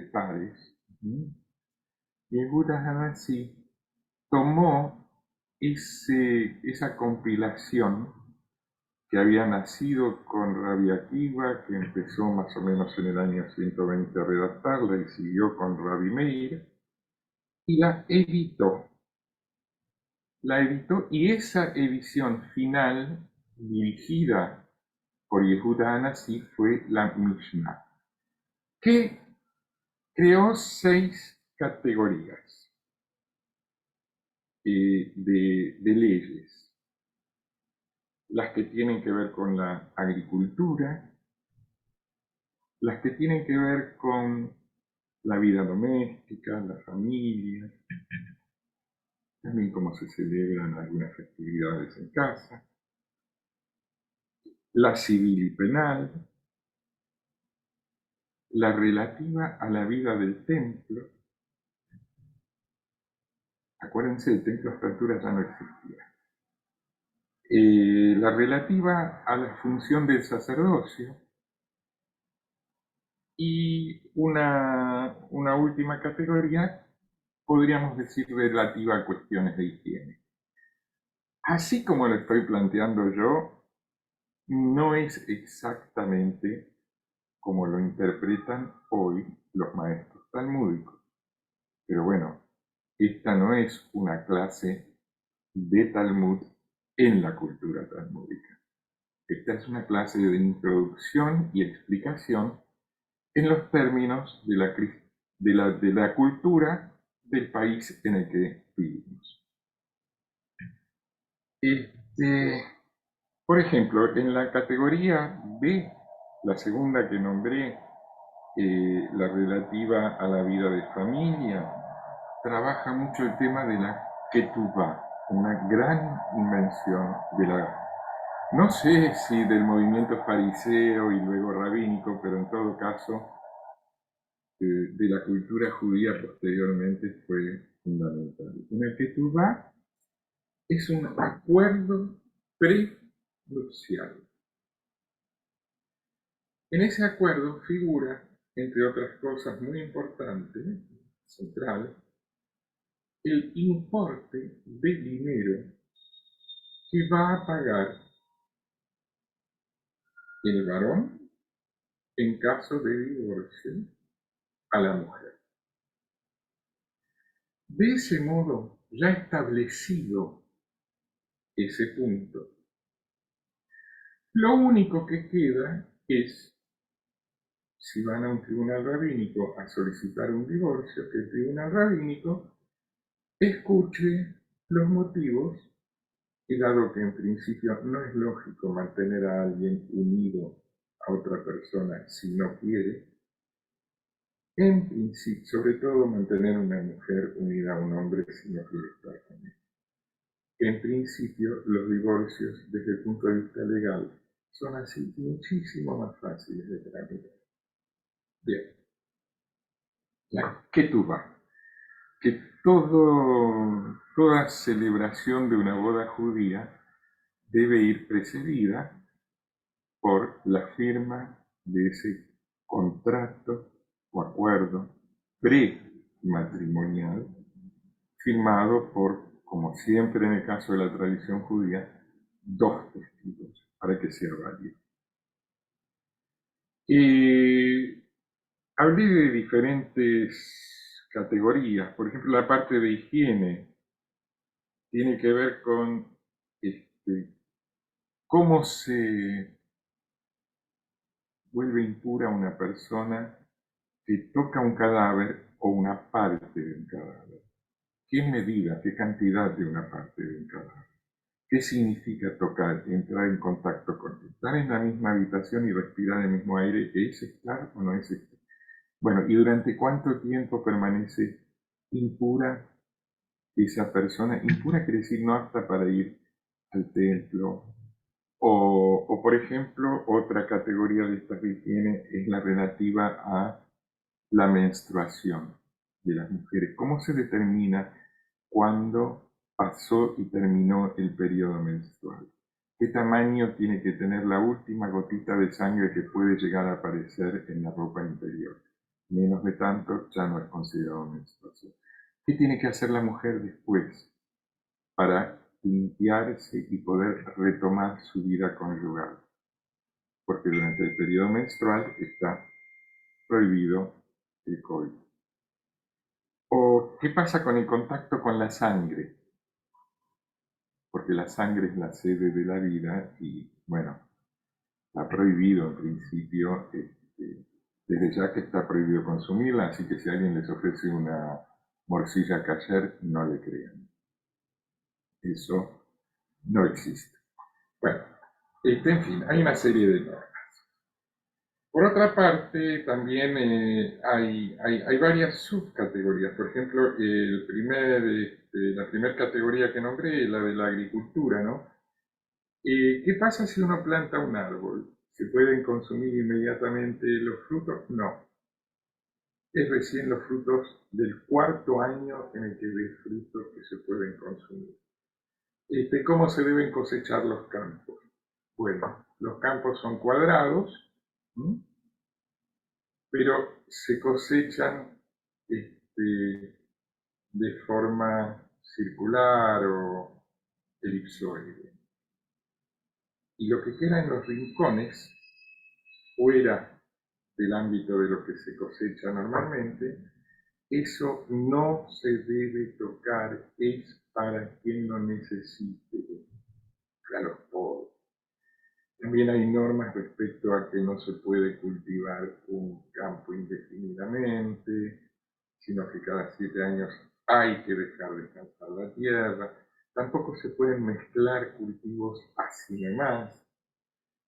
pares. Yehuda Hanassi tomó esa compilación que había nacido con Rabbi Akiva, que empezó más o menos en el año 120 a redactarla y siguió con Rabbi Meir, y la editó. Y esa edición final, dirigida por Yehuda Hanassi, fue la Mishnah, que creó 6 categorías de leyes. Las que tienen que ver con la agricultura, las que tienen que ver con la vida doméstica, la familia, también cómo se celebran algunas festividades en casa, la civil y penal, la relativa a la vida del templo. Acuérdense, el templo a esta altura ya no existía. La relativa a la función del sacerdocio, y una última categoría, podríamos decir, relativa a cuestiones de higiene. Así como lo estoy planteando yo, no es exactamente como lo interpretan hoy los maestros talmúdicos. Pero bueno, esta no es una clase de Talmud en la cultura talmúdica. Esta es una clase de introducción y explicación en los términos de la cultura del país en el que vivimos. Por ejemplo, en la categoría B, la segunda que nombré, la relativa a la vida de familia, trabaja mucho el tema de la ketubá, una gran invención no sé si del movimiento fariseo y luego rabínico, pero en todo caso de la cultura judía posteriormente fue fundamental. Una ketubá es un acuerdo prenupcial. En ese acuerdo figura, entre otras cosas muy importantes, central, el importe de dinero que va a pagar el varón en caso de divorcio a la mujer. De ese modo, ya establecido ese punto, lo único que queda es, si van a un tribunal rabínico a solicitar un divorcio, que el tribunal rabínico escuche los motivos, y dado que en principio no es lógico mantener a alguien unido a otra persona si no quiere, en principio, sobre todo mantener una mujer unida a un hombre si no quiere estar con él. En principio, los divorcios desde el punto de vista legal son así muchísimo más fáciles de tramitar. Bien, la ketubá, que toda celebración de una boda judía debe ir precedida por la firma de ese contrato o acuerdo prematrimonial firmado por, como siempre en el caso de la tradición judía, 2 testigos para que sea válido. Hablé de diferentes categorías. Por ejemplo, la parte de higiene tiene que ver con cómo se vuelve impura una persona que toca un cadáver o una parte de un cadáver. ¿Qué medida, qué cantidad de una parte de un cadáver? ¿Qué significa tocar, entrar en contacto con él? Estar en la misma habitación y respirar el mismo aire, ¿es estar o no es estar? Bueno, ¿y durante cuánto tiempo permanece impura esa persona? Impura quiere decir no apta para ir al templo. O por ejemplo, otra categoría de esta higiene es la relativa a la menstruación de las mujeres. ¿Cómo se determina cuándo pasó y terminó el periodo menstrual? ¿Qué tamaño tiene que tener la última gotita de sangre que puede llegar a aparecer en la ropa interior? menos de tanto ya no es considerado menstruación. ¿Qué tiene que hacer la mujer después para limpiarse y poder retomar su vida conyugal? Porque durante el periodo menstrual está prohibido el coito. ¿O qué pasa con el contacto con la sangre? Porque la sangre es la sede de la vida y, bueno, está prohibido en principio, desde ya que está prohibido consumirla, así que si alguien les ofrece una morcilla kasher, no le crean. Eso no existe. Bueno, en fin, hay una serie de normas. Por otra parte, también hay varias subcategorías. Por ejemplo, la primera categoría que nombré es la de la agricultura, ¿no? ¿Qué pasa si uno planta un árbol? ¿Se pueden consumir inmediatamente los frutos? No. Es recién los frutos del cuarto año en el que ve frutos que se pueden consumir. ¿Cómo se deben cosechar los campos? Bueno, los campos son cuadrados, ¿m? Pero se cosechan de forma circular o elipsoide. Y lo que queda en los rincones, fuera del ámbito de lo que se cosecha normalmente, eso no se debe tocar, es para quien lo necesite, para los pobres. También hay normas respecto a que no se puede cultivar un campo indefinidamente, sino que cada 7 años hay que dejar descansar la tierra. Tampoco se pueden mezclar cultivos así nomás.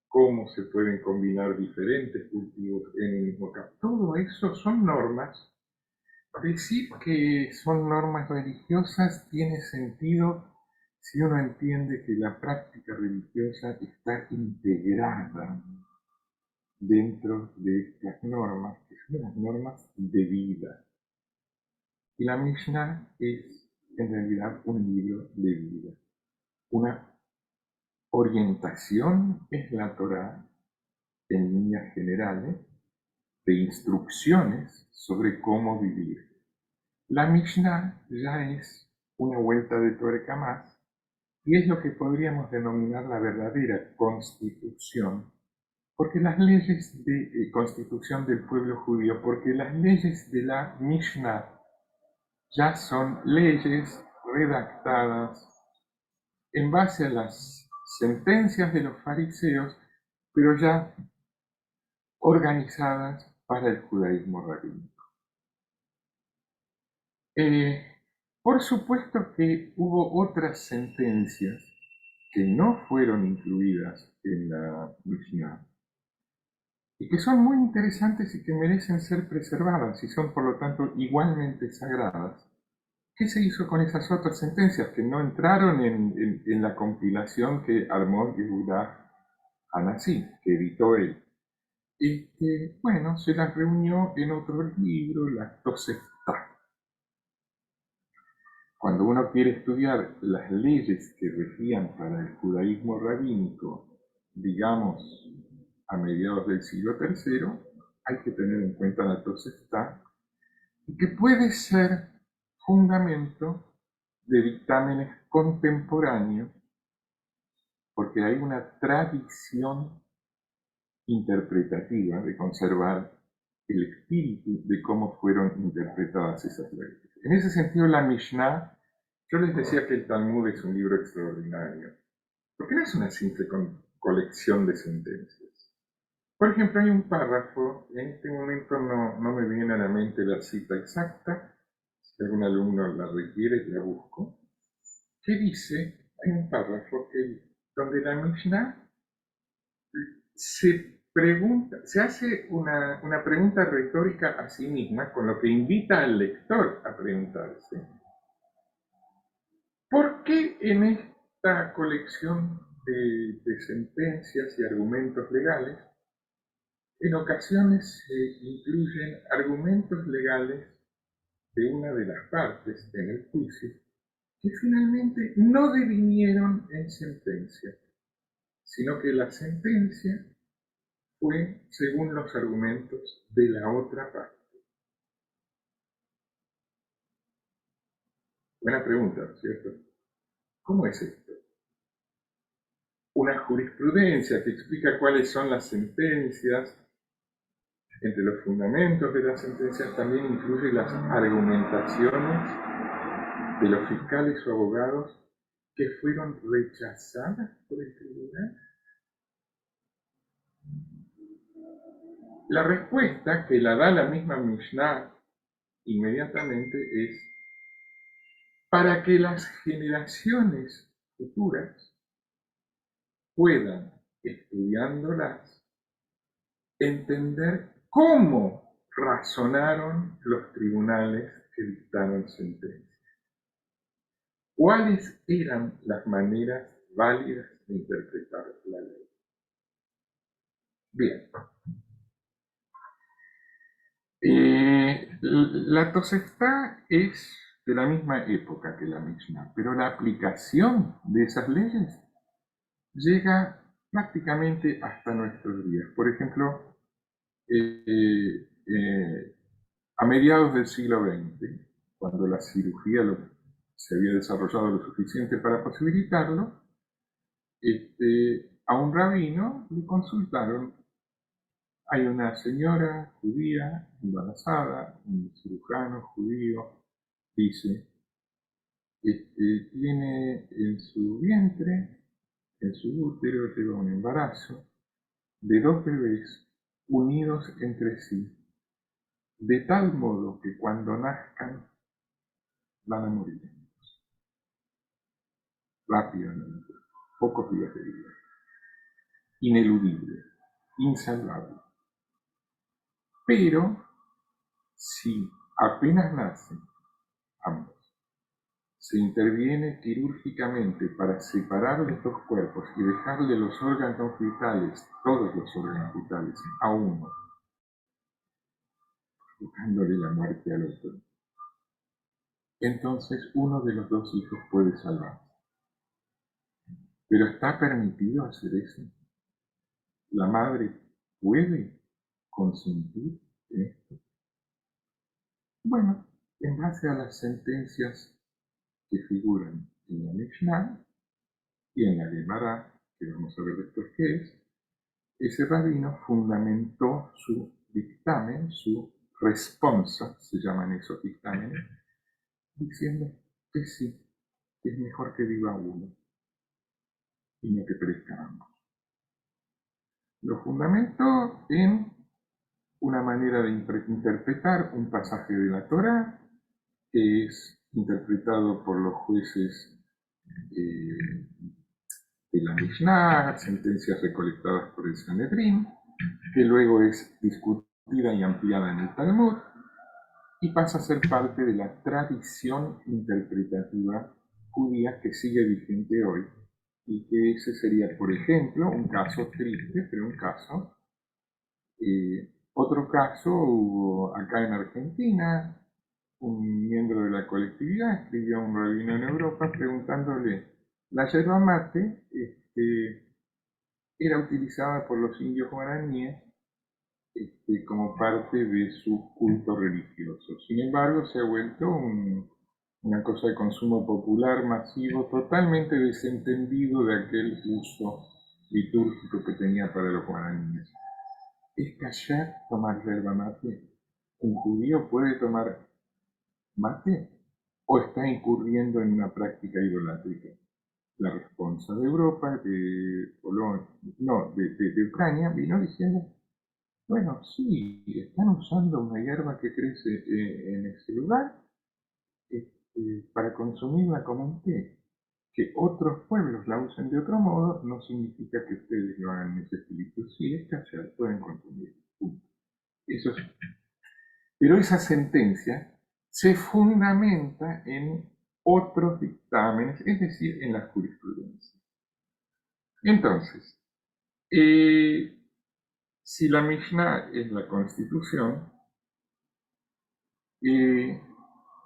Cómo se pueden combinar diferentes cultivos en el mismo campo. Todo eso son normas. Decir que son normas religiosas tiene sentido si uno entiende que la práctica religiosa está integrada dentro de estas normas, que son las normas de vida. Y la Mishnah es en realidad un libro de vida. Una orientación es la Torá en líneas generales, de instrucciones sobre cómo vivir. La Mishnah ya es una vuelta de tuerca más y es lo que podríamos denominar la verdadera constitución, porque las leyes de constitución del pueblo judío, porque las leyes de la Mishnah ya son leyes redactadas en base a las sentencias de los fariseos, pero ya organizadas para el judaísmo rabínico. Por supuesto que hubo otras sentencias que no fueron incluidas en la Mishnah y que son muy interesantes y que merecen ser preservadas y son por lo tanto igualmente sagradas. ¿Qué se hizo con esas otras sentencias que no entraron en la compilación que armó Yehuda Hanasí, que editó él? Bueno, se las reunió en otro libro, las Tosefta. Cuando uno quiere estudiar las leyes que regían para el judaísmo rabínico, digamos, a mediados del siglo III, hay que tener en cuenta la Tosefta, que puede ser fundamento de dictámenes contemporáneos, porque hay una tradición interpretativa de conservar el espíritu de cómo fueron interpretadas esas leyes. En ese sentido, la Mishnah, yo les decía que el Talmud es un libro extraordinario, porque no es una simple colección de sentencias. Por ejemplo, hay un párrafo, en este momento no me viene a la mente la cita exacta, si algún alumno la requiere, la busco, que dice, hay un párrafo donde la Mishnah se hace una pregunta retórica a sí misma, con lo que invita al lector a preguntarse, ¿por qué en esta colección de sentencias y argumentos legales, en ocasiones se incluyen argumentos legales de una de las partes en el juicio que finalmente no devinieron en sentencia, sino que la sentencia fue según los argumentos de la otra parte? Buena pregunta, ¿cierto? ¿Cómo es esto? Una jurisprudencia que explica cuáles son las sentencias. Entre los fundamentos de las sentencias también incluye las argumentaciones de los fiscales o abogados que fueron rechazadas por el tribunal. La respuesta que la da la misma Mishnah inmediatamente es: para que las generaciones futuras puedan, estudiándolas, entender cómo razonaron los tribunales que dictaron sentencias. ¿Cuáles eran las maneras válidas de interpretar la ley? Bien. La Tosefta es de la misma época que la Mishnah, pero la aplicación de esas leyes llega prácticamente hasta nuestros días. Por ejemplo, a mediados del siglo XX, cuando la cirugía se había desarrollado lo suficiente para posibilitarlo, a un rabino le consultaron: hay una señora judía embarazada, un cirujano judío dice, tiene en su vientre, en su útero, lleva un embarazo de 2 bebés unidos entre sí, de tal modo que cuando nazcan van a morir rápidamente, pocos días de vida, ineludible, insalvable. Pero si apenas nacen ambos, se interviene quirúrgicamente para separar los dos cuerpos y dejarle los órganos vitales, todos los órganos vitales, a uno, dándole la muerte al otro, entonces uno de los dos hijos puede salvarse. Pero ¿está permitido hacer eso? ¿La madre puede consentir esto? Bueno, en base a las sentencias que figuran en la Mishnah y en la Gemara, que vamos a ver después qué es, ese rabino fundamentó su dictamen, su responsa, se llaman esos dictámenes, diciendo que sí, que es mejor que viva uno y no que perezcan ambos. Lo fundamentó en una manera de interpretar un pasaje de la Torá que es interpretado por los jueces de la Mishnah, sentencias recolectadas por el Sanedrín, que luego es discutida y ampliada en el Talmud y pasa a ser parte de la tradición interpretativa judía que sigue vigente hoy, y que ese sería, por ejemplo, un caso triste, pero un caso. Otro caso hubo acá en Argentina: un miembro de la colectividad escribió a un rabino en Europa preguntándole: la yerba mate era utilizada por los indios guaraníes como parte de su culto religioso. Sin embargo, se ha vuelto una cosa de consumo popular masivo, totalmente desentendido de aquel uso litúrgico que tenía para los guaraníes. ¿Es kasher tomar yerba mate? ¿Un judío puede tomar mate? ¿O está incurriendo en una práctica idolátrica? La respuesta de Europa, de Polonia, no, de Ucrania, vino diciendo: bueno, sí, están usando una hierba que crece en ese lugar para consumirla como un té. Que otros pueblos la usen de otro modo no significa que ustedes lo hagan en ese espíritu. Sí, es kasher, pueden consumir. Eso es. Pero esa sentencia se fundamenta en otros dictámenes, es decir, en la jurisprudencia. Entonces, si la Mishnah es la Constitución,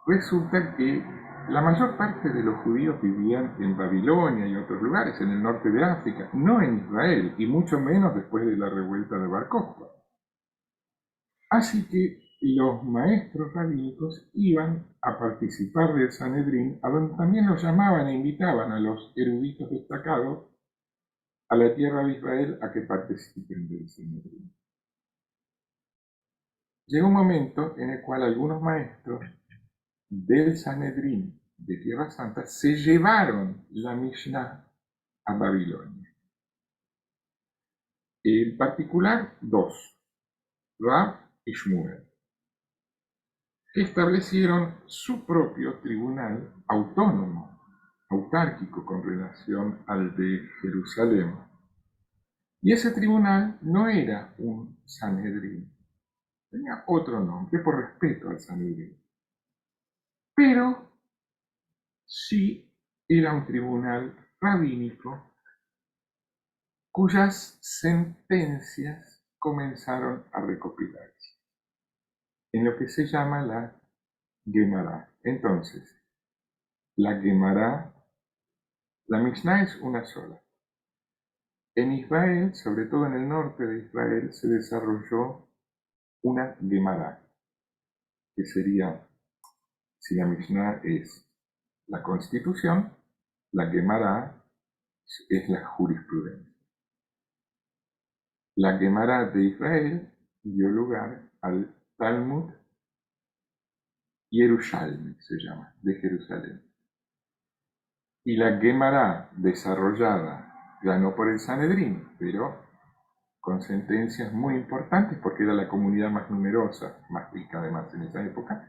resulta que la mayor parte de los judíos vivían en Babilonia y otros lugares, en el norte de África, no en Israel, y mucho menos después de la revuelta de Bar Kokhba. Así que los maestros rabínicos iban a participar del Sanedrín, a donde también los llamaban e invitaban a los eruditos destacados a la tierra de Israel a que participen del Sanedrín. Llegó un momento en el cual algunos maestros del Sanedrín de Tierra Santa se llevaron la Mishnah a Babilonia. En particular, dos, Rab y Shmuel, que establecieron su propio tribunal autónomo, autárquico con relación al de Jerusalén. Y ese tribunal no era un Sanedrín, tenía otro nombre por respeto al Sanedrín, pero sí era un tribunal rabínico cuyas sentencias comenzaron a recopilarse en lo que se llama la Gemara. Entonces, la Gemara, la Mishnah es una sola. En Israel, sobre todo en el norte de Israel, se desarrolló una Gemara, que sería, si la Mishnah es la constitución, la Gemara es la jurisprudencia. La Gemara de Israel dio lugar al Talmud Yerushalmi, se llama, de Jerusalén. Y la Gemara desarrollada, ya no por el Sanedrín, pero con sentencias muy importantes, porque era la comunidad más numerosa, más rica además en esa época,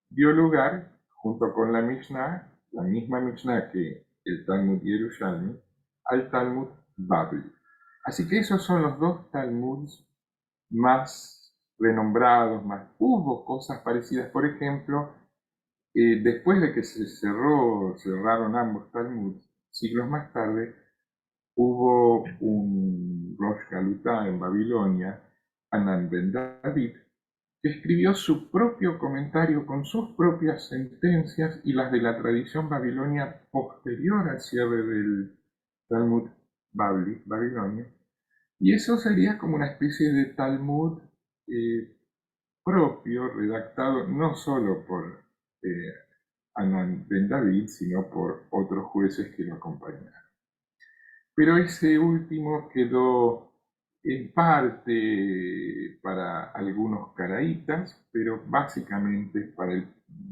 dio lugar, junto con la Mishnah, la misma Mishnah que el Talmud Yerushalmi, al Talmud Babli. Así que esos son los dos Talmuds más renombrados, más. Hubo cosas parecidas, por ejemplo, después de que se cerraron ambos Talmuds, siglos más tarde, hubo un Rosh Galutá en Babilonia, Hanan ben David, que escribió su propio comentario con sus propias sentencias y las de la tradición babilonia posterior al cierre del Talmud Babilonia. Y eso sería como una especie de Talmud propio, redactado no solo por Hanan ben David, sino por otros jueces que lo acompañaron. Pero ese último quedó en parte para algunos caraítas, pero básicamente para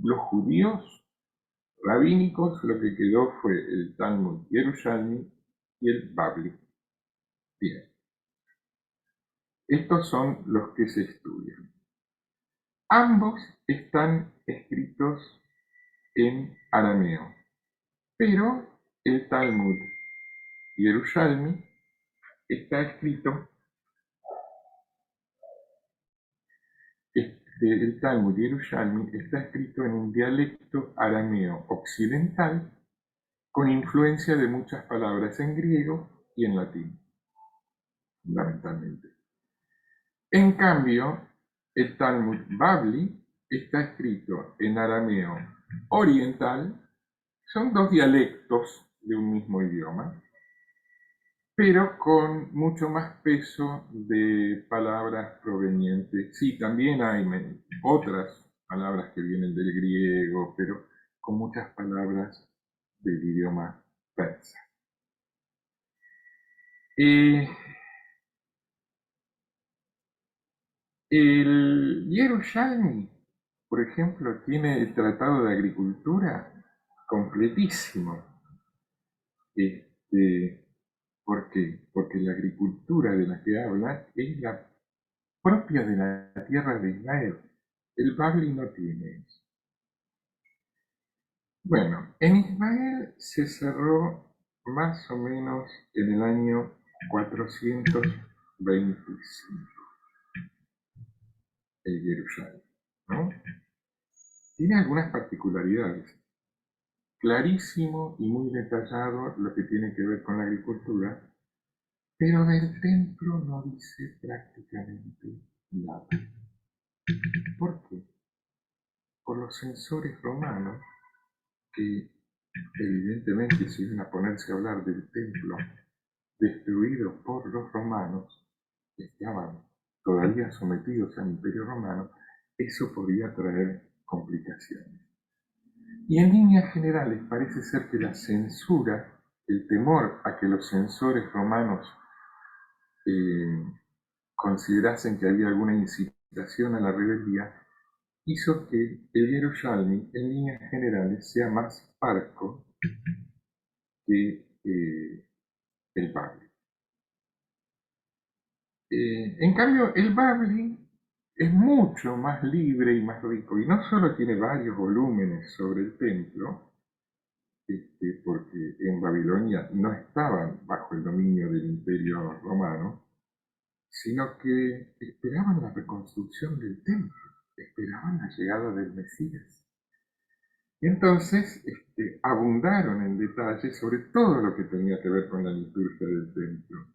los judíos rabínicos lo que quedó fue el Talmud Yerushalmi y el Babli. Bien, estos son los que se estudian. Ambos están escritos en arameo, pero el Talmud Yerushalmi está escrito, el Talmud Yerushalmi está escrito en un dialecto arameo occidental con influencia de muchas palabras en griego y en latín, fundamentalmente. En cambio, el Talmud Babli está escrito en arameo oriental, son dos dialectos de un mismo idioma, pero con mucho más peso de palabras provenientes. Sí, también hay otras palabras que vienen del griego, pero con muchas palabras del idioma persa. El Yerushalmi, por ejemplo, tiene el Tratado de Agricultura completísimo. ¿Por qué? Porque la agricultura de la que habla es la propia de la tierra de Israel. El Babli no tiene eso. Bueno, en Israel se cerró más o menos en el año 425 el Yerushalmi, ¿no? Tiene algunas particularidades. Clarísimo y muy detallado lo que tiene que ver con la agricultura, pero del templo no dice prácticamente nada. ¿Por qué? Por los censores romanos, que evidentemente si iban a ponerse a hablar del templo destruido por los romanos, estaban todavía sometidos al Imperio Romano, eso podía traer complicaciones. Y en líneas generales parece ser que la censura, el temor a que los censores romanos eh, considerasen que había alguna incitación a la rebeldía, hizo que el Yerushalmi, en líneas generales, sea más parco que el Babli. En cambio, el Babli es mucho más libre y más rico, y no solo tiene varios volúmenes sobre el templo, porque en Babilonia no estaban bajo el dominio del Imperio Romano, sino que esperaban la reconstrucción del templo, esperaban la llegada del Mesías. Y entonces abundaron en detalle sobre todo lo que tenía que ver con la liturgia del templo.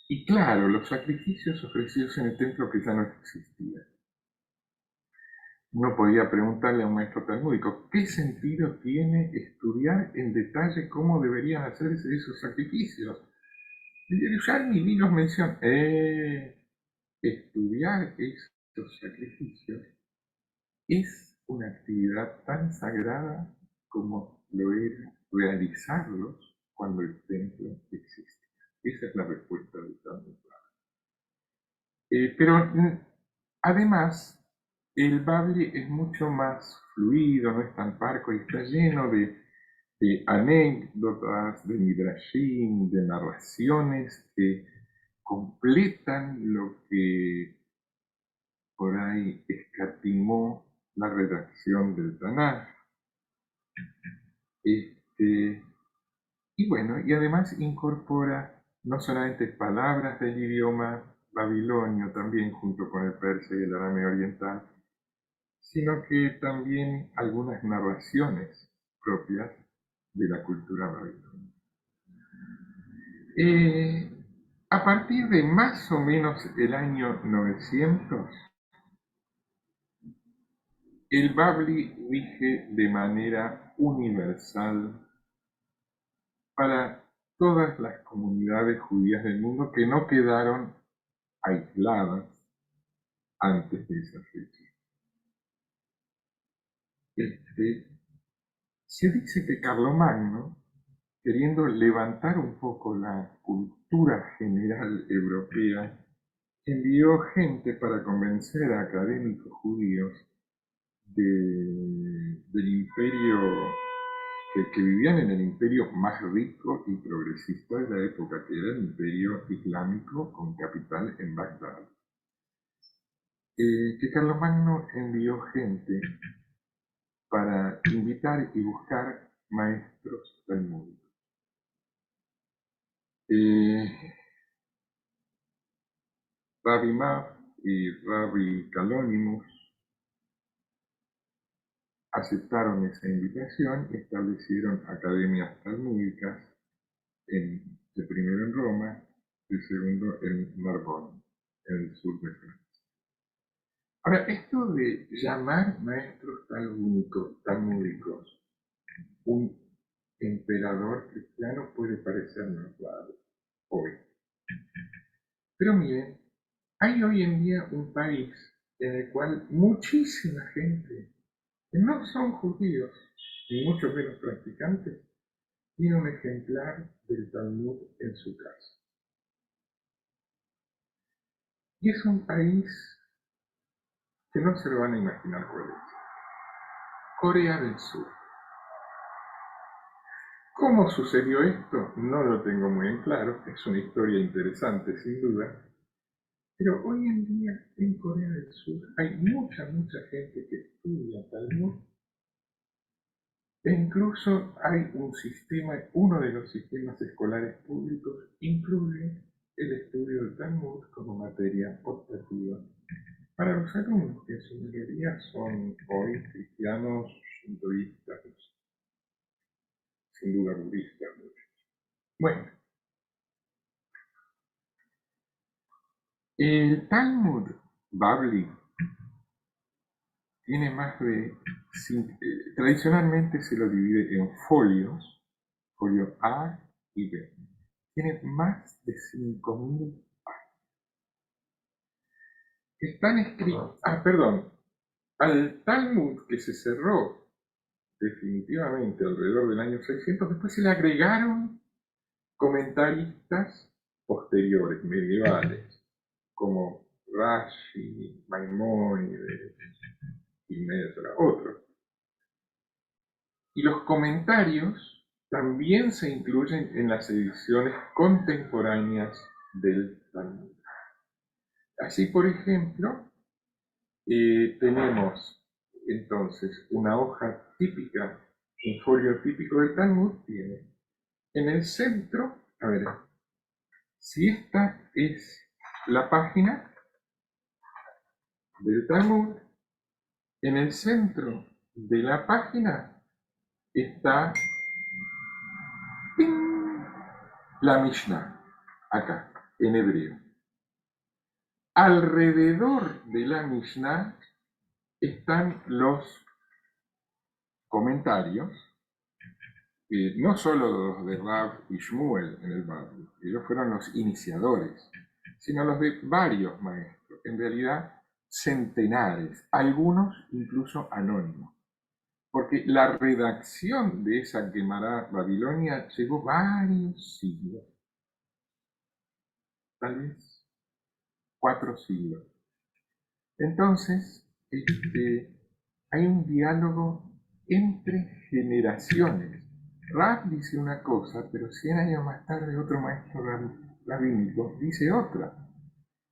Y claro, los sacrificios ofrecidos en el templo que ya no existían. Uno podía preguntarle a un maestro talmúdico, ¿qué sentido tiene estudiar en detalle cómo deberían hacerse esos sacrificios? El Yerushalmi ni los menciona. Estudiar estos sacrificios es una actividad tan sagrada como lo era realizarlos cuando el templo existía. Esa es la respuesta del Talmud. Pero además, el Babli es mucho más fluido, no es tan parco y está lleno de anécdotas, de midrashim, de narraciones que completan lo que por ahí escatimó la redacción del Tanaj. Y bueno, y además incorpora no solamente palabras del idioma babilonio, también junto con el persa y el arameo oriental, sino que también algunas narraciones propias de la cultura babilonia. A partir de más o menos el año 900, el Babli rige de manera universal para todas las comunidades judías del mundo que no quedaron aisladas antes de esa fecha. Se dice que Carlomagno, queriendo levantar un poco la cultura general europea, envió gente para convencer a académicos judíos del imperio, que vivían en el imperio más rico y progresista de la época, que era el imperio islámico con capital en Bagdad. Que Carlomagno envió gente para invitar y buscar maestros talmúdicos. Rabbi Mab y Rabbi Calónimos aceptaron esa invitación y establecieron academias talmúdicas, de primero en Roma, de segundo en Narbonne, en el sur de Francia. Ahora, esto de llamar maestros talmúdicos un emperador cristiano puede parecernos raro hoy. Pero miren, hay hoy en día un país en el cual muchísima gente que no son judíos, ni mucho menos practicantes, tiene un ejemplar del Talmud en su casa. Y es un país que no se lo van a imaginar cuál es. Corea del Sur. ¿Cómo sucedió esto? No lo tengo muy en claro, es una historia interesante sin duda, pero hoy en día en Corea del Sur hay mucha gente que estudia Talmud, e incluso hay un sistema, uno de los sistemas escolares públicos incluye el estudio del Talmud como materia optativa para los alumnos, que en su mayoría son hoy cristianos, hinduistas, sin duda budistas. Bueno, el Talmud Babli tiene más de, tradicionalmente se lo divide en folios, folio A y B. Tiene más de 5.000 páginas. Están escritos, perdón, Al Talmud, que se cerró definitivamente alrededor del año 600, después se le agregaron comentaristas posteriores, medievales, como Rashi, Maimónides y Medra, otros. Y los comentarios también se incluyen en las ediciones contemporáneas del Talmud. Así, por ejemplo, tenemos entonces una hoja típica, un folio típico del Talmud tiene en el centro, a ver, si esta es la página del Talmud, en el centro de la página está ¡ping!, la Mishnah, acá, en hebreo. Alrededor de la Mishnah están los comentarios, no solo los de Rav y Shmuel en el barrio, ellos fueron los iniciadores, sino los de varios maestros, en realidad centenares, algunos incluso anónimos, porque la redacción de esa Guemará Babilonia llevó varios siglos, tal vez 4 siglos. Entonces, hay un diálogo entre generaciones. Rav dice una cosa, pero 100 años más tarde otro maestro rabínico dice otra.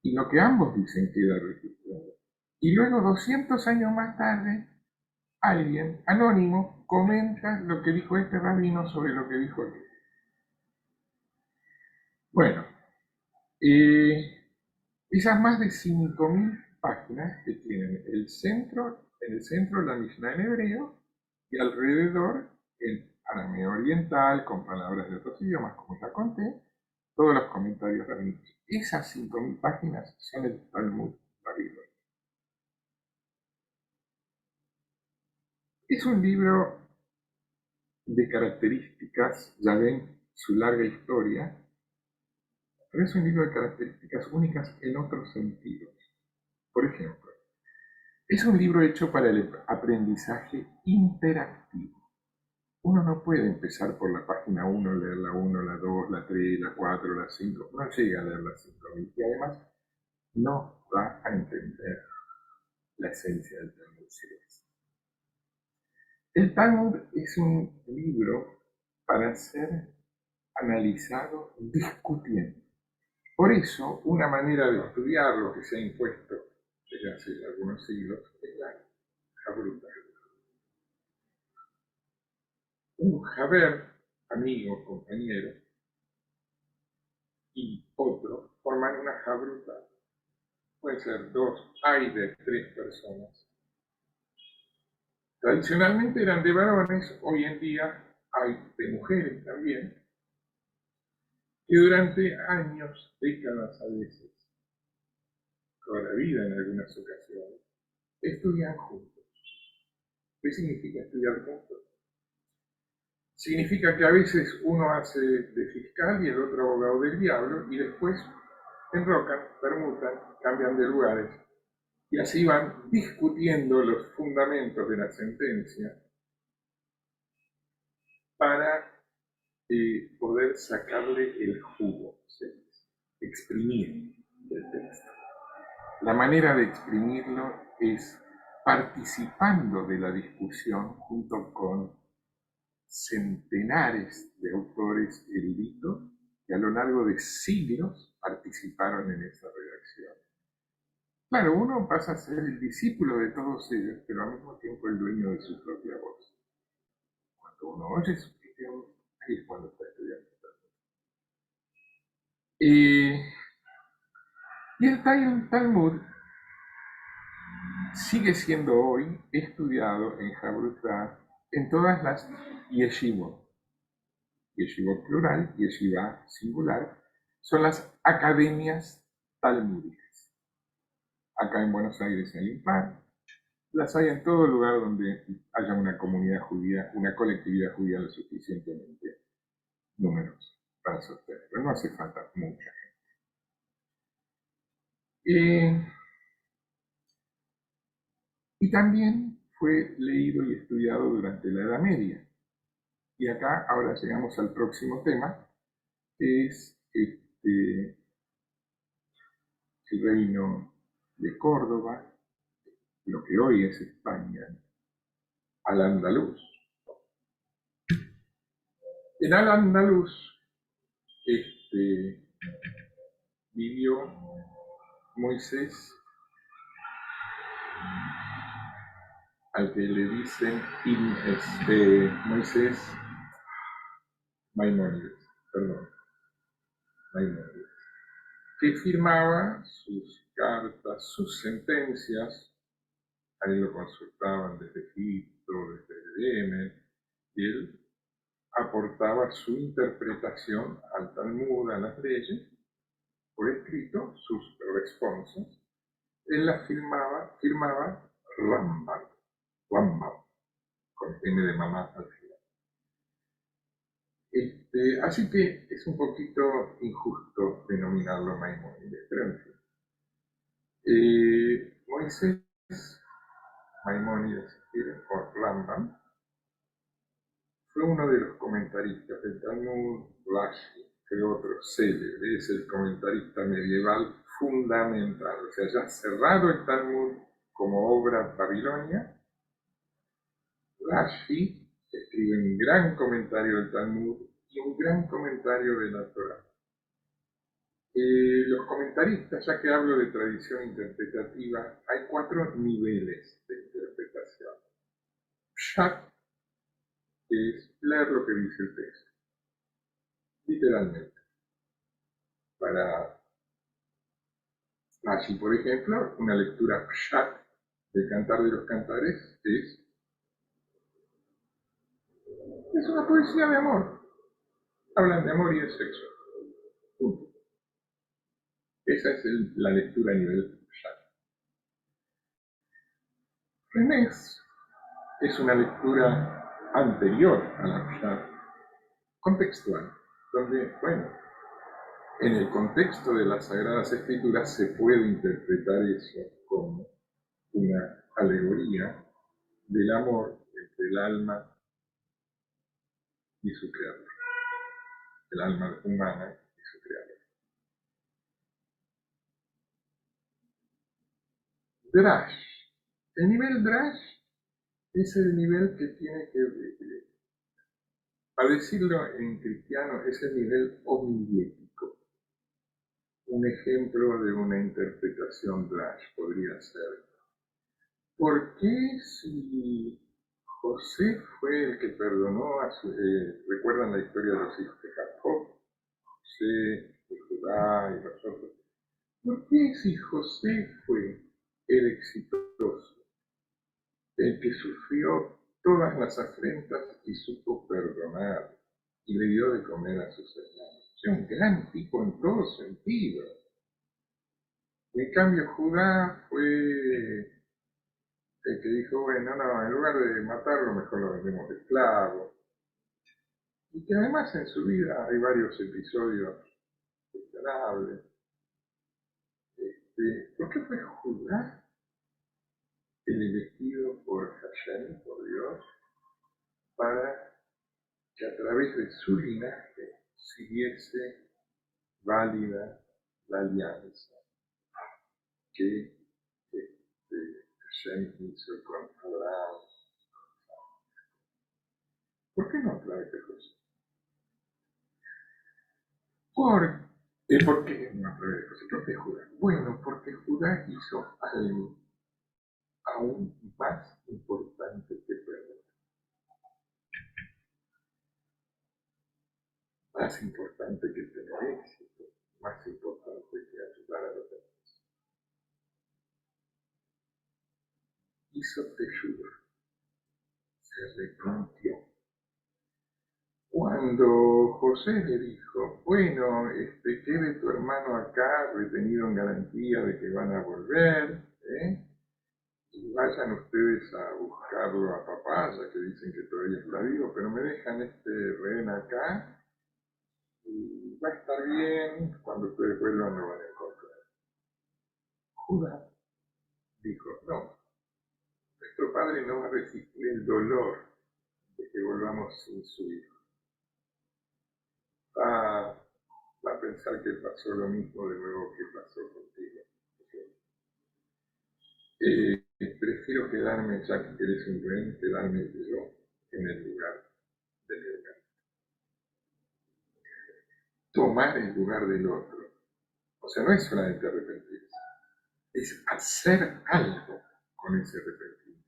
Y lo que ambos dicen queda registrado. Y luego 200 años más tarde, alguien anónimo comenta lo que dijo este rabino sobre lo que dijo aquel. Bueno, esas más de 5.000 páginas que tienen en el centro la Mishnah en hebreo y alrededor en arameo oriental, con palabras de otros idiomas, como ya conté, todos los comentarios rabínicos. Esas 5.000 páginas son el Talmud babilónico. Es un libro de características, ya ven su larga historia, pero es un libro de características únicas en otros sentidos. Por ejemplo, es un libro hecho para el aprendizaje interactivo. Uno no puede empezar por la página 1, leer la 1, la 2, la 3, la 4, la 5, no llega a leer la 5.000 y además no va a entender la esencia del Talmud. El Talmud es un libro para ser analizado discutiendo. Por eso, una manera de estudiar lo que se ha impuesto desde hace algunos siglos es la Habruta. Un Haber, amigo, compañero, y otro forman una Habruta. Pueden ser 2, hay de 3 personas. Tradicionalmente eran de varones, hoy en día hay de mujeres también, que durante años, décadas a veces, toda la vida en algunas ocasiones, estudian juntos. ¿Qué significa estudiar juntos? Significa que a veces uno hace de fiscal y el otro abogado del diablo y después enrocan, permutan, cambian de lugares y así van discutiendo los fundamentos de la sentencia para poder sacarle el jugo, exprimir el texto. La manera de exprimirlo es participando de la discusión junto con centenares de autores eruditos que a lo largo de siglos participaron en esa redacción. Claro, uno pasa a ser el discípulo de todos ellos, pero al mismo tiempo el dueño de su propia voz. Cuando uno oye su propia voz, ahí es cuando está estudiando. Y el Talmud sigue siendo hoy estudiado en Habruta en todas las yeshivot. Yeshivot plural, yeshiva singular, son las academias talmúdicas. Acá en Buenos Aires hay un par, las hay en todo lugar donde haya una comunidad judía, una colectividad judía lo suficientemente numerosa para sostenerlo. No hace falta mucha gente. Y también fue leído y estudiado durante la Edad Media. Y acá ahora llegamos al próximo tema, que es el reino de Córdoba, lo que hoy es España, al andaluz. En al andaluz vivió Moisés, al que le dicen Moisés Maimónides, Maimónides, que firmaba sus cartas, sus sentencias, ahí lo consultaban desde Egipto, desde Yemen, y él aportaba su interpretación al Talmud, a las leyes, por escrito, sus responsos. Él las firmaba Rambam, con M de mamá al final. Así que es un poquito injusto denominarlo Maimónides, pero en fin. Moisés Maimónides, si quieren, o Rambam, fue uno de los comentaristas del Talmud. Rashi, que otro célebre, es el comentarista medieval fundamental. O sea, ya cerrado el Talmud como obra babilonia, Rashi escribe un gran comentario del Talmud y un gran comentario de la Torá. Los comentaristas, ya que hablo de tradición interpretativa, hay 4 niveles de interpretación. Pshat es leer lo que dice el texto, literalmente. Para Rashi, por ejemplo, una lectura pshat del Cantar de los Cantares es una poesía de amor. Hablan de amor y de sexo. Punto. Esa es la lectura a nivel pshat. Remez es una lectura anterior a la pshat, contextual, donde, bueno, en el contexto de las Sagradas Escrituras se puede interpretar eso como una alegoría del amor entre el alma y su creador, el alma humana y su creador. Drash. El nivel Drash es el nivel que tiene que, para decirlo en cristiano, es el nivel homilético. Un ejemplo de una interpretación Drash podría ser: ¿por qué si José fue el que perdonó a su... ¿recuerdan la historia de los hijos de Jacob? José, de Judá y los otros. ¿Por qué si José fue el exitoso, el que sufrió todas las afrentas y supo perdonar y le dio de comer a sus hermanos? Es un gran tipo en todo sentido. En cambio, Judá fue el que dijo, bueno, no, en lugar de matarlo, mejor lo vendemos de esclavo. Y que además en su vida hay varios episodios cuestionables. ¿Por qué fue Judá el elegido por Hashem, por Dios, para que a través de su linaje siguiese válida la alianza que Hashem hizo con Abraham? ¿Por qué no a través de José? ¿Por qué no a través de José? ¿Por qué Judá? Bueno, porque Judá hizo algo aún más importante que perdonar. Más importante que tener éxito, más importante que ayudar a los demás. Hizo teshuvah, se arrepintió. Cuando José le dijo, bueno, quede tu hermano acá retenido en garantía de que van a volver, y vayan ustedes a buscarlo a papá, ya que dicen que todavía está vivo, pero me dejan este rehén acá y va a estar bien, cuando ustedes vuelvan lo van a encontrar. Judas dijo, no, nuestro padre no va a resistir el dolor de que volvamos sin su hijo. Va a pensar que pasó lo mismo de nuevo que pasó contigo. Prefiero quedarme, ya que eres un rehén, quedarme yo en el lugar de mi hermano. Tomar el lugar del otro. O sea, no es solamente arrepentirse, es hacer algo con ese arrepentimiento.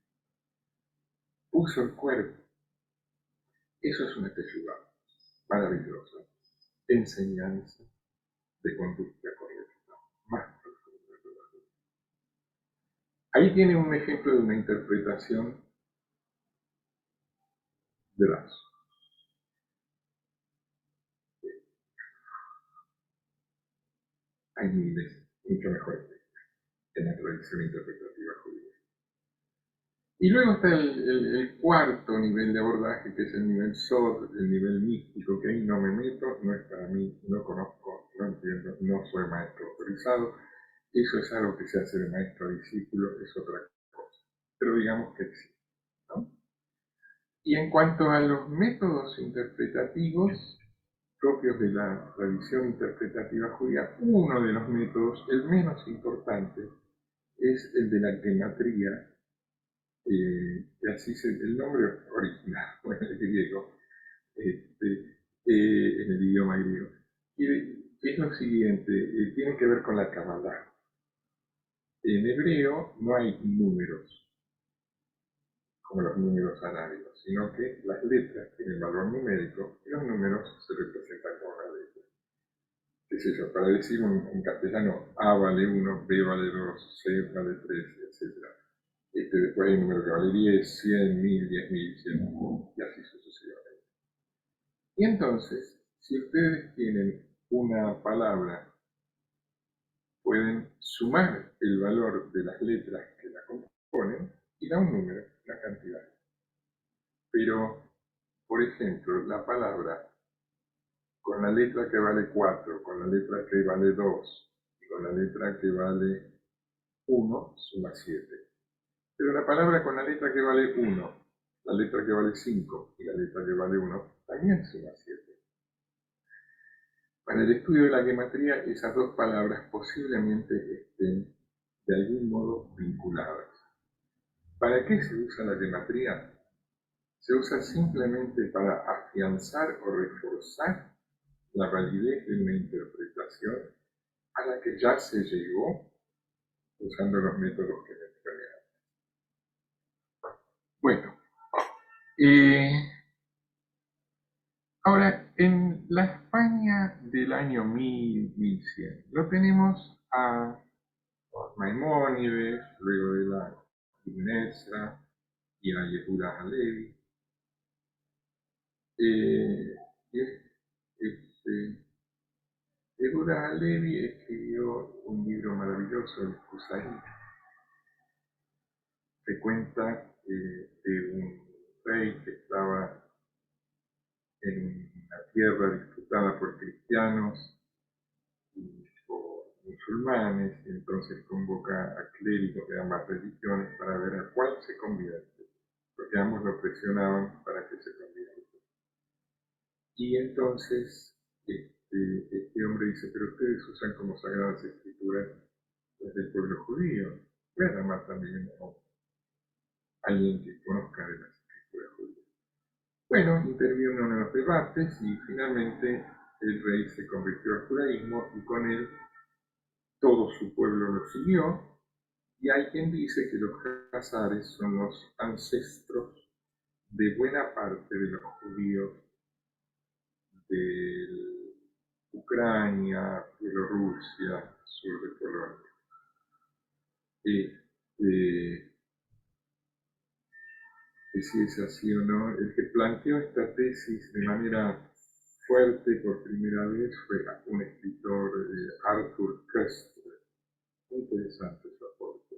Puso el cuerpo. Eso es una teyubá maravillosa. Enseñanza de conducta correcta, más profunda todavía. Ahí tiene un ejemplo de una interpretación de Lazo. Hay miles, mucho mejores en la tradición interpretativa judía. Y luego está el cuarto nivel de abordaje, que es el nivel Sod, el nivel místico, que ahí no me meto, no es para mí, no conozco, no entiendo, no soy maestro autorizado. Eso es algo que se hace de maestro a discípulo, es otra cosa. Pero digamos que existe, ¿no? Y en cuanto a los métodos interpretativos propios de la tradición interpretativa judía, uno de los métodos, el menos importante, es el de la gematría, que así es el nombre original, bueno, el griego, en el idioma griego. Y es lo siguiente, tiene que ver con la Kabbalah. En hebreo no hay números, como los números arábigos, sino que las letras tienen valor numérico y los números se representan con una letra. ¿Qué es eso? Para decir en castellano, A vale 1, B vale 2, C vale 3, etc. Después hay un número que vale 10, 100, 1000, 10.000, 100.000, y así sucesivamente. Y entonces, si ustedes tienen una palabra, pueden sumar el valor de las letras que la componen y da un número, una cantidad. Pero, por ejemplo, la palabra con la letra que vale 4, con la letra que vale 2 y con la letra que vale 1, suma 7. Pero la palabra con la letra que vale 1, la letra que vale 5 y la letra que vale 1, también suma 7. Para el estudio de la gematría, esas dos palabras posiblemente estén de algún modo vinculadas. ¿Para qué se usa la gematría? Se usa simplemente para afianzar o reforzar la validez de una interpretación a la que ya se llegó usando los métodos que mencioné antes. Bueno, ahora, en la España del año 1100, lo tenemos a Maimónides, luego de la Ibn Ezra y a Yehuda Halevi. Yehuda Halevi escribió un libro maravilloso, el Kusaí, que cuenta de un rey que estaba en una tierra disputada por cristianos y por musulmanes, y entonces convoca a clérigos de ambas religiones para ver a cuál se convierte, porque ambos lo presionaban para que se convirtiera. Y entonces este hombre dice, pero ustedes usan como sagradas escrituras las del pueblo judío, voy a llamar también a alguien que conozca de las escrituras judías. Bueno, intervino en los debates y finalmente el rey se convirtió al judaísmo y con él todo su pueblo lo siguió, y hay quien dice que los hazares son los ancestros de buena parte de los judíos de Ucrania, Bielorrusia, sur de Polonia. Que si es así o no, el que planteó esta tesis de manera fuerte por primera vez fue un escritor, Arthur Koestler. Muy interesante su aporte.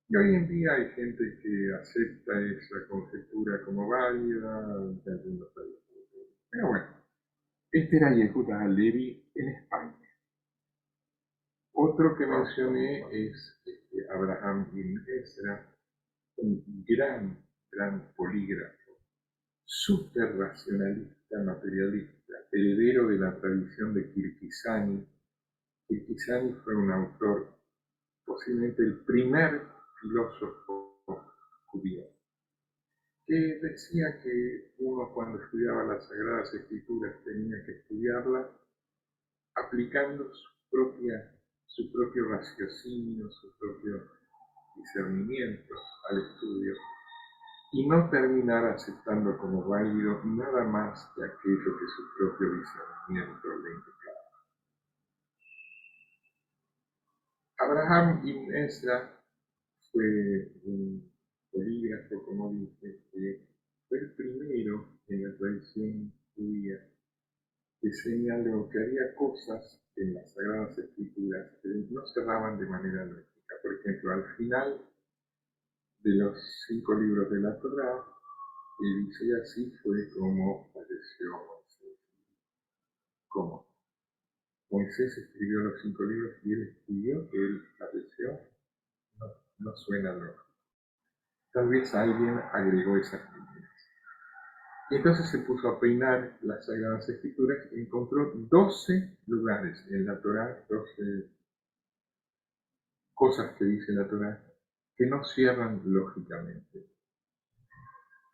Y hoy en día hay gente que acepta esa conjetura como válida, de algunos países. Pero bueno, este era Yehuda Halevi en España. Otro que mencioné es Abraham Ibn Ezra, un gran polígrafo, súper racionalista, materialista, heredero de la tradición de Kirkisani. Kirkisani fue un autor, posiblemente el primer filósofo judío, que decía que uno cuando estudiaba las Sagradas Escrituras tenía que estudiarlas aplicando su propio raciocinio, su propio discernimiento al estudio y no terminar aceptando como válido nada más que aquello que su propio discernimiento le indicaba. Abraham ibn Ezra fue un polígrafo, como dije, que fue el primero en la tradición judía que señaló que había cosas en las Sagradas Escrituras que no cerraban de manera lógica. Por ejemplo, al final de los 5 libros de la Torá, y dice así fue como falleció Moisés. ¿Cómo? Moisés escribió los 5 libros y él escribió que él falleció. No, no suena lógico. Tal vez alguien agregó esas líneas. Y entonces se puso a peinar las Sagradas Escrituras y encontró 12 lugares en la Torá, 12 cosas que dice la Torá, que no cierran lógicamente.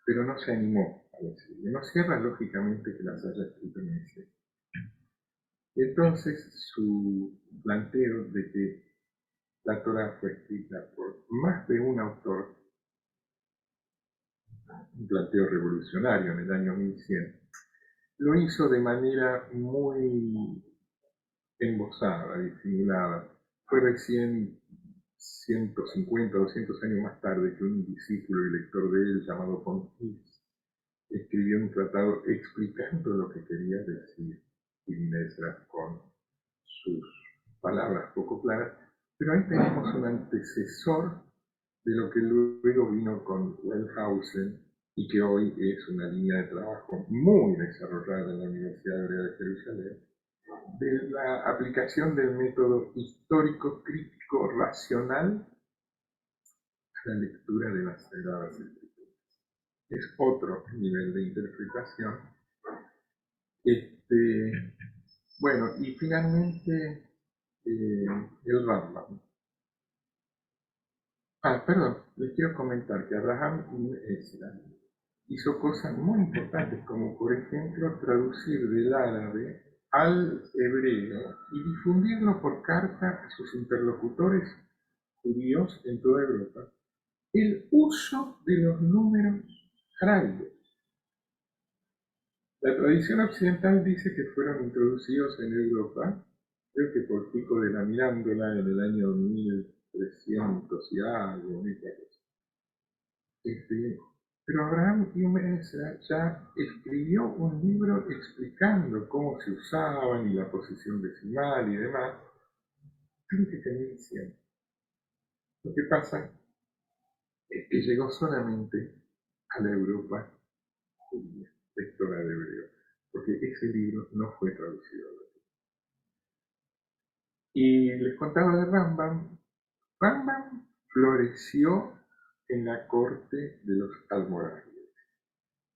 Pero no se animó a decirlo. No cierra lógicamente que las haya escrito Moisés. Y entonces su planteo de que la Torá fue escrita por más de un autor, un planteo revolucionario en el año 1100, lo hizo de manera muy embosada, disimulada. Fue recién 150 o 200 años más tarde que un discípulo y lector de él llamado Pontífice escribió un tratado explicando lo que quería decir Ibn Ezra con sus palabras poco claras, pero ahí tenemos un antecesor de lo que luego vino con Wellhausen y que hoy es una línea de trabajo muy desarrollada en la Universidad Hebrea de Jerusalén, de la aplicación del método histórico, crítico, racional a la lectura de las Sagradas Escrituras. Es otro nivel de interpretación. Bueno, y finalmente el Rambam. Perdón, les quiero comentar que Abraham ibn Ezra hizo cosas muy importantes, como por ejemplo traducir del árabe al hebreo y difundirlo por carta a sus interlocutores judíos en toda Europa, el uso de los números arábigos. La tradición occidental dice que fueron introducidos en Europa, creo que por Pico de la Mirándola en el año 1300 y algo, 1400. Pero Abraham ibn Ezra ya escribió un libro explicando cómo se usaban y la posición decimal y demás, antes que tenía 100. Lo que pasa es que llegó solamente a la Europa judía, lectora de hebreo, porque ese libro no fue traducido. Y les contaba de Rambam. Rambam floreció en la corte de los almorávides.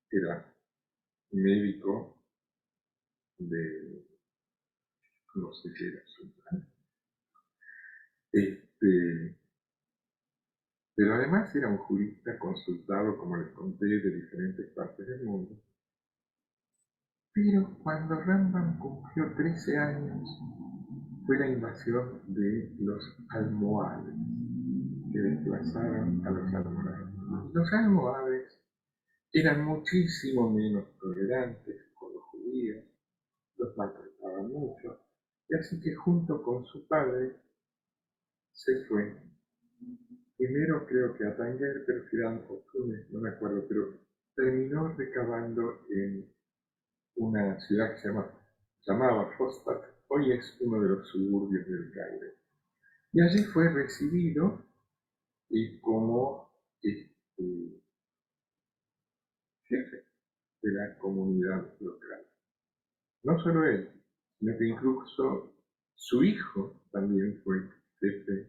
Era médico de, no sé qué era su plan. Pero además era un jurista consultado, como les conté, de diferentes partes del mundo. Pero cuando Rambam cumplió 13 años, fue la invasión de los almohades, que desplazaron a los almorávides. Los almohades eran muchísimo menos tolerantes con los judíos, los maltrataban mucho, y así que junto con su padre se fue. Primero creo que a Tanger, pero Fidan o Túnez, no me acuerdo, pero terminó recabando en una ciudad que se llamaba Fostat, hoy es uno de los suburbios del Cairo. Y allí fue recibido como jefe de la comunidad local. No solo él, sino que incluso su hijo también fue jefe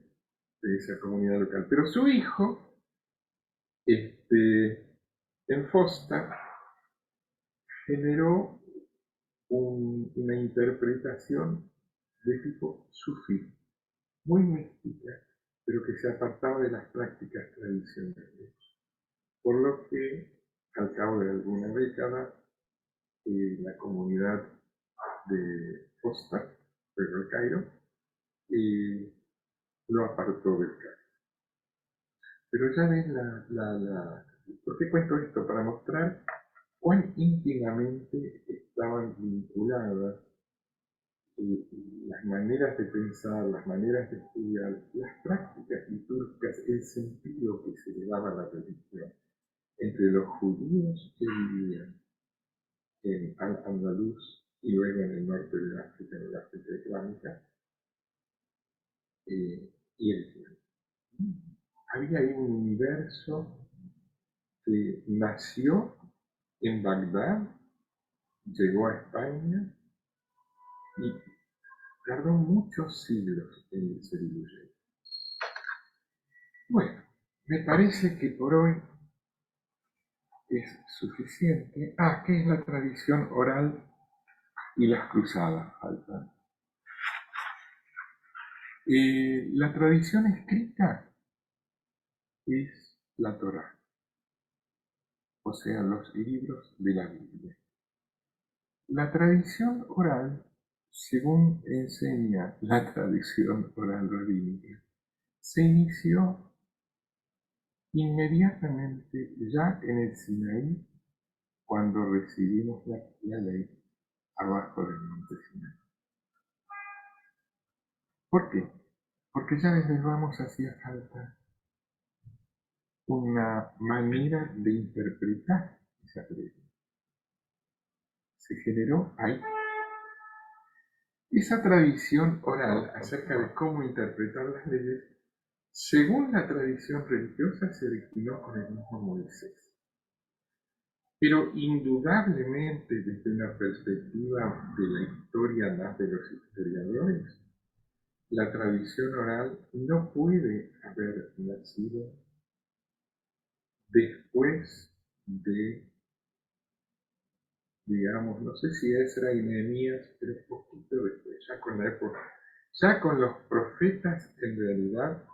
de esa comunidad local. Pero su hijo En Foster generó una interpretación de tipo sufí, muy mística, pero que se apartaba de las prácticas tradicionales. Por lo que, al cabo de alguna década, la comunidad de Foster, del Cairo, lo apartó del Cairo. Pero ya ves ¿Por qué cuento esto? Para mostrar cuán íntimamente estaban vinculadas las maneras de pensar, las maneras de estudiar, las prácticas litúrgicas, el sentido que se le daba a la religión entre los judíos que vivían en Al-Andalus y luego en el norte de África, en el África islámica, y el Islam. Había ahí un universo que nació en Bagdad, llegó a España y tardó muchos siglos en irse diluyendo. Bueno, me parece que por hoy es suficiente. ¿Qué es la tradición oral y las cruzadas? Faltan. La tradición escrita es la Torá, o sea, los libros de la Biblia. La tradición oral, según enseña la tradición oral rabínica, se inició inmediatamente ya en el Sinaí, cuando recibimos la ley abajo del monte Sinaí. ¿Por qué? Porque ya desde el vamos hacía falta una manera de interpretar esa ley. Se generó ahí. Esa tradición oral acerca de cómo interpretar las leyes, según la tradición religiosa, se originó con el mismo Moisés. Pero indudablemente, desde una perspectiva de la historia más de los historiadores, la tradición oral no puede haber nacido después de, digamos, no sé si Ezra y Nehemías, pero un poquito después, ya con la época, ya con los profetas en realidad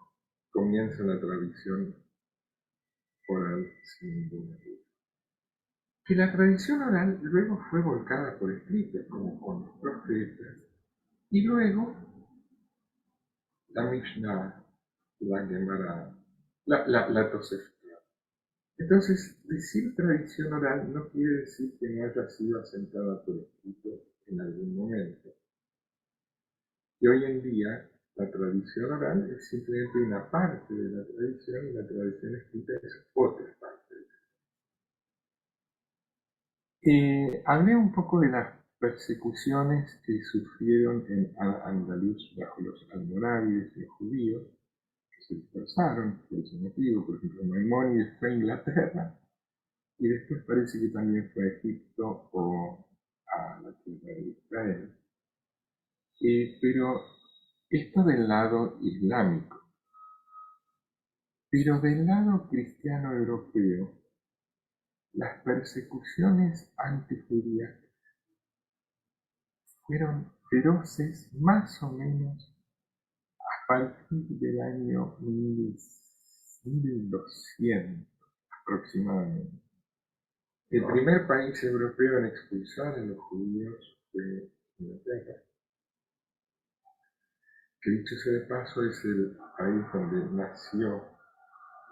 comienza la tradición oral sin ninguna duda. Que la tradición oral luego fue volcada por escrito, como con los profetas, y luego la Mishnah, la Gemara, la Tosefta. Entonces, decir tradición oral no quiere decir que no haya sido asentada por escrito en algún momento. Y hoy en día, la tradición oral es simplemente una parte de la tradición y la tradición escrita es otra parte. Hablé un poco de las persecuciones que sufrieron en Al-Andalus bajo los almorávides y los judíos, que se dispersaron por ese motivo. Por ejemplo, Maimónides fue a Inglaterra y después parece que también fue a Egipto o a la tierra de Israel. Pero esto del lado islámico. Pero del lado cristiano europeo, las persecuciones antijudías fueron feroces más o menos a partir del año 1200 aproximadamente. El primer país europeo en expulsar a los judíos fue Inglaterra, que dicho sea de paso es el país donde nació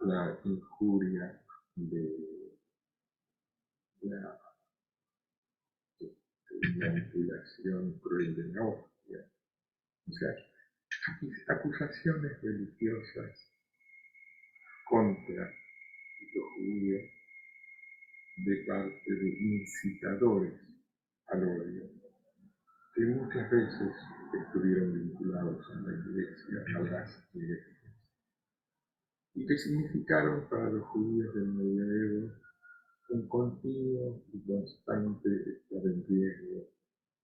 la injuria de la manipulación cruel de la hostia. O sea, acusaciones religiosas contra los judíos de parte de incitadores al odio, que muchas veces estuvieron vinculados a la iglesia, a las iglesias, y que significaron para los judíos del medioevo un continuo y constante estar en riesgo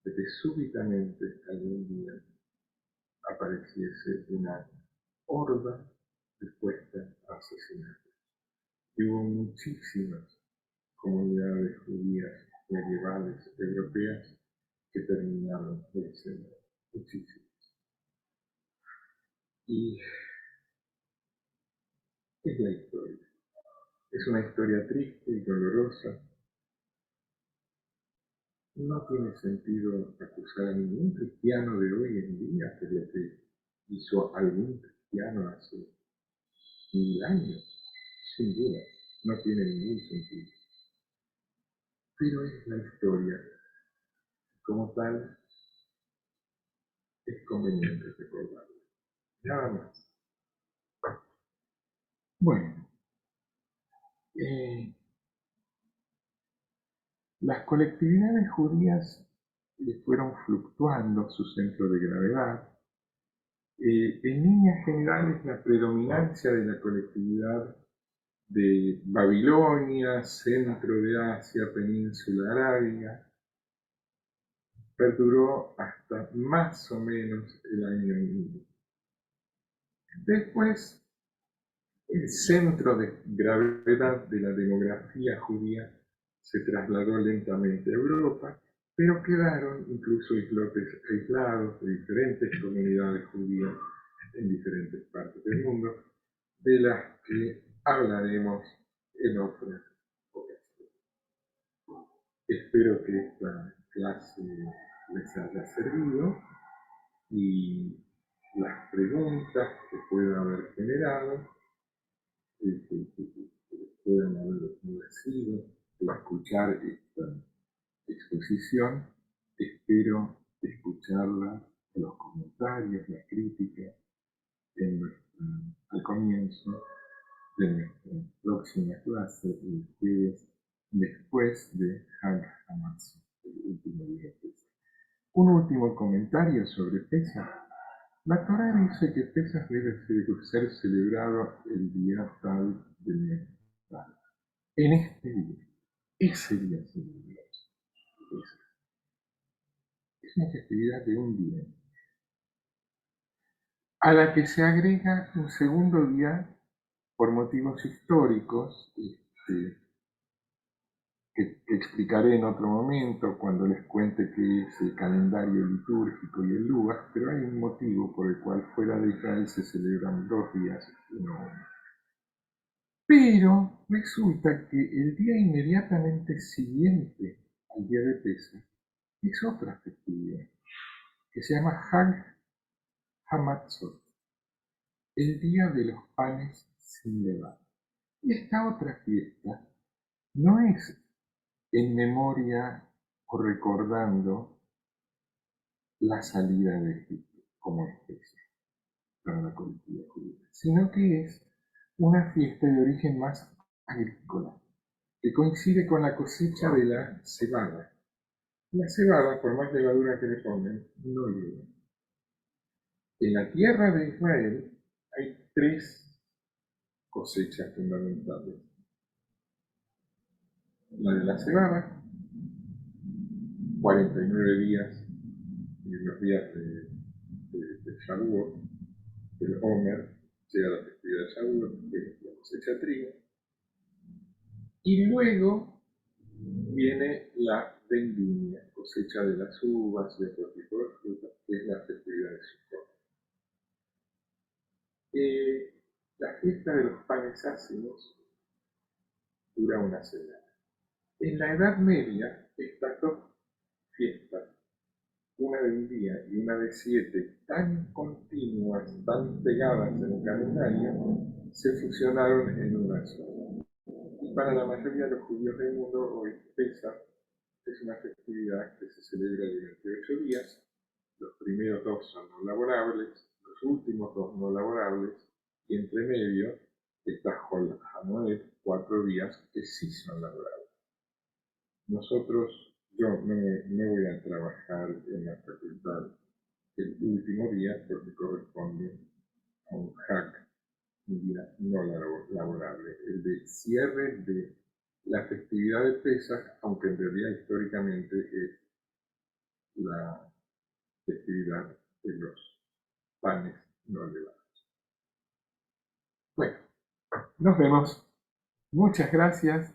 de que súbitamente algún día apareciese una horda dispuesta a asesinar. Y hubo muchísimas comunidades judías medievales europeas que terminaron de descender, muchísimas. Y es la historia. Es una historia triste y dolorosa. No tiene sentido acusar a ningún cristiano de hoy en día por lo que hizo algún cristiano hace 1000 años. Sin duda, no tiene ningún sentido. Pero es la historia. Como tal, es conveniente recordarla. Nada más. Bueno, las colectividades judías fueron fluctuando su centro de gravedad. En líneas generales, la predominancia de la colectividad de Babilonia, centro de Asia, península arábiga, perduró hasta más o menos el año 1000. Después, el centro de gravedad de la demografía judía se trasladó lentamente a Europa, pero quedaron incluso islotes aislados de diferentes comunidades judías en diferentes partes del mundo, de las que hablaremos en otras ocasiones. Espero que esta clase les haya servido y las preguntas que pueda haber generado que puedan haber merecido de escuchar esta exposición. Espero escucharla, los comentarios, las críticas al comienzo de nuestra próxima clase, el jueves después de Hag HaMatzot, el último día de Pesach. Un último comentario sobre Pesach. La Torá dice que Pesach debe ser celebrado el día tal del mes tal. En este día, ese día celebrado Pesach. Es una festividad de un día, a la que se agrega un segundo día por motivos históricos, que explicaré en otro momento cuando les cuente qué es el calendario litúrgico y el Lugach, pero hay un motivo por el cual fuera de Israel se celebran 2 días y no uno. Pero resulta que el día inmediatamente siguiente al día de Pesach es otra festividad que se llama Hag HaMatzot, el día de los panes sin levadura. Y esta otra fiesta no es en memoria o recordando la salida de Egipto como especie para la colectividad judía, sino que es una fiesta de origen más agrícola, que coincide con la cosecha de la cebada. La cebada, por más levadura que le pongan, no lleva. En la tierra de Israel hay 3 cosechas fundamentales. La de la cebada, 49 días, y los días de Shavuot, el Omer, llega la festividad de Shavuot, que es la cosecha de trigo, y luego viene la vendimia, cosecha de las uvas y otro tipo de frutas, que es la festividad de Sukkot. La fiesta de los panes ácidos dura una semana. En la Edad Media, estas 2 fiestas, una de un día y una de 7, tan continuas, tan pegadas en el calendario, se fusionaron en una sola. Y para la mayoría de los judíos del mundo, hoy Pesach es una festividad que se celebra durante 8 días. Los primeros 2 son no laborables, los últimos 2 no laborables, y entre medio está Hol HaMoed, 4 días que sí son laborables. Yo no voy a trabajar en la facultad el último día porque corresponde a un Hag, un día no laborable, el de cierre de la festividad de Pesach, aunque en realidad históricamente es la festividad de los panes no levados. Bueno, nos vemos. Muchas gracias.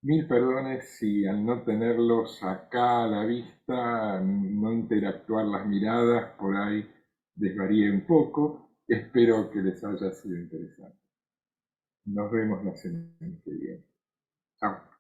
Mil perdones si al no tenerlos acá a la vista, no interactuar las miradas, por ahí desvaríe un poco. Espero que les haya sido interesante. Nos vemos la semana que viene. Chao.